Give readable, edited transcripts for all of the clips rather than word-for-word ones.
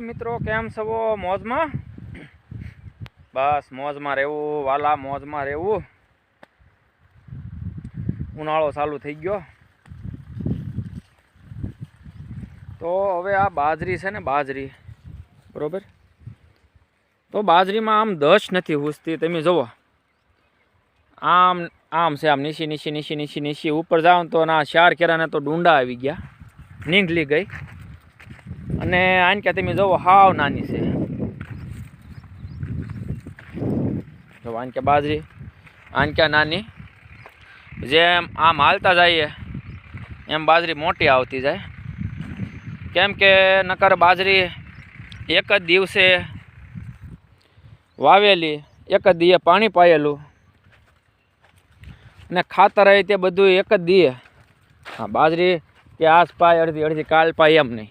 મિત્રો, કેમ છો? મોજમાં? બસ મોજમાં રહેવું વાલા, મોજમાં રહેવું. ઉનાળો ચાલુ થઈ ગયો તો હવે આ બાજરી છે ને, બાજરી બરોબર. તો બાજરીમાં આમ દશ નથી હુસતી. તમે જુઓ, આમ આમ છે, આમ નીચી નીચી નીચી નીચી નીચી ઉપર જાઓ તો ના 4 કેરાને તો ડુંડા આવી ગયા, નીંગલી ગઈ. અને આનક્યા તમે જુઓ, હાવ નાની છે. જો આનક્યા બાજરી, આનક્યા નાની. જેમ આમ હાલતા જઈએ એમ બાજરી મોટી આવતી જાય. કેમ કે નકર બાજરી એક જ દિવસે વાવેલી, એક જ દીએ પાણી પાયેલું ને ખાતર તે બધું એક જ દીએ. હા, બાજરી કે આજ પાય અડધી અડધી કાલ પાય એમ નહીં.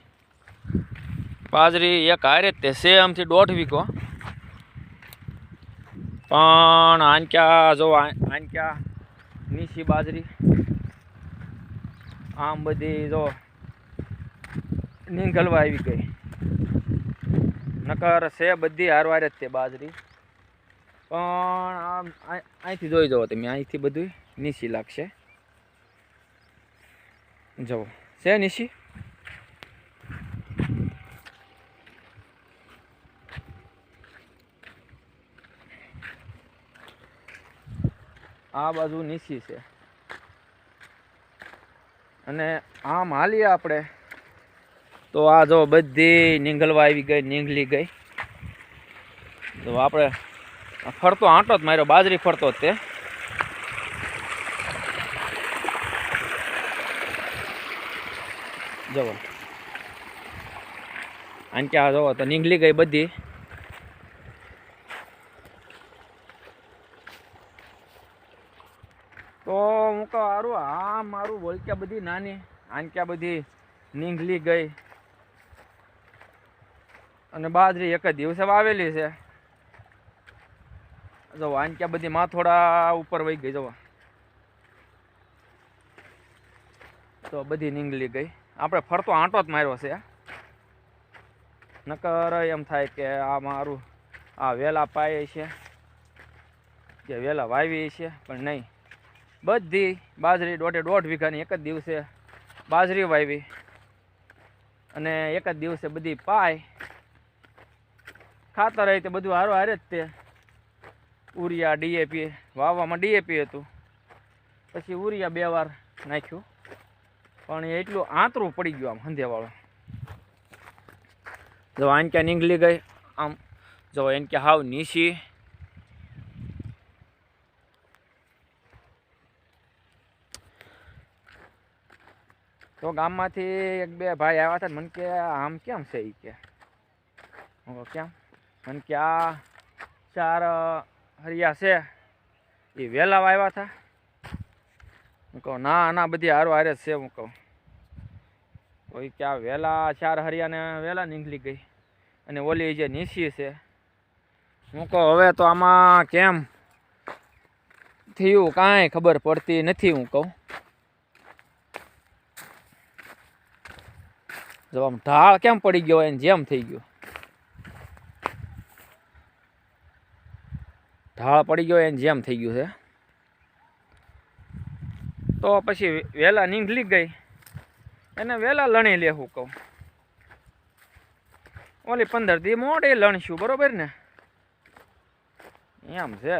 બાજરી એક હારે જ તે છે આમથી 1.5 વીઘો. પણ આનક્યા જો, આનક્યા નીચી બાજરી આમ બધી જો નીંગલવા આવી ગઈ. નકર છે બધી હારવાર જ તે બાજરી. પણ આમ અહીંથી જોઈ જવો તમે, અહીંથી બધું નીચી લાગશે. જુઓ, છે નીચી. આ બાજુ નીચી છે. અને આમ હાલીએ આપણે તો આ જો બધી નીંગલવા આવી ગઈ, નીંગલી ગઈ. તો આપણે ફરતો આંટો જ માર્યો, બાજરી ફરતો જ તે. જુઓ, આને ક્યાં જુઓ તો નીંગલી ગઈ બધી. તો હું કહું હારું, આ મારું બોલક્યા બધી નાની, આનક્યા બધી નીંગલી ગઈ. અને બાજરી એક જ દિવસે વાવેલી છે. જો આનક્યા બધી માથોડા ઉપર વહી ગઈ. જુઓ, તો બધી નીંગલી ગઈ. આપણે ફરતો આંટો જ માર્યો છે. નકર એમ થાય કે આ મારું આ વેલા પાય છે કે વેલા વાવી છે, પણ નહીં. બધી બાજરી 1.5 વીઘાની એક જ દિવસે બાજરી વાવી અને એક જ દિવસે બધી પાય. ખાતર તે બધું હારો હારે જ તે. ઉરિયા ડીએપી વાવવામાં ડીએપી હતું, પછી ઉરિયા 2 વાર નાખ્યું. પણ એ એટલું આંતરું પડી ગયું આમ હંધેવાળું. જો આનક્યા નીંગલી ગઈ. આમ જો એનક્યા હાવ નીચી. તો ગામમાંથી 1-2 ભાઈ આવ્યા હતા, મને કે આમ કેમ છે એ કે. કેમ? મને કે આ 4 હરિયા છે એ વેલા આવ્યા હતા. હું કહું ના ના, બધી હારો હારે જ છે. હું કહું તો એ કે આ વેલા 4 હરિયાને વેલા નીકળી ગઈ અને ઓલી જે નીચી છે. હું કહું હવે તો આમાં કેમ થયું કાંઈ ખબર પડતી નથી. હું કહું જો આમ ઢાળ કેમ પડી ગયો એને જેમ થઈ ગયો. ઢાળ પડી ગયો એને જેમ થઈ ગયું છે. તો પછી વેલા નીંગલી ગઈ એને વેલા લણી લેવું. કહું ઓલી 15 દી મોડે લણશું, બરોબર ને? એમ છે.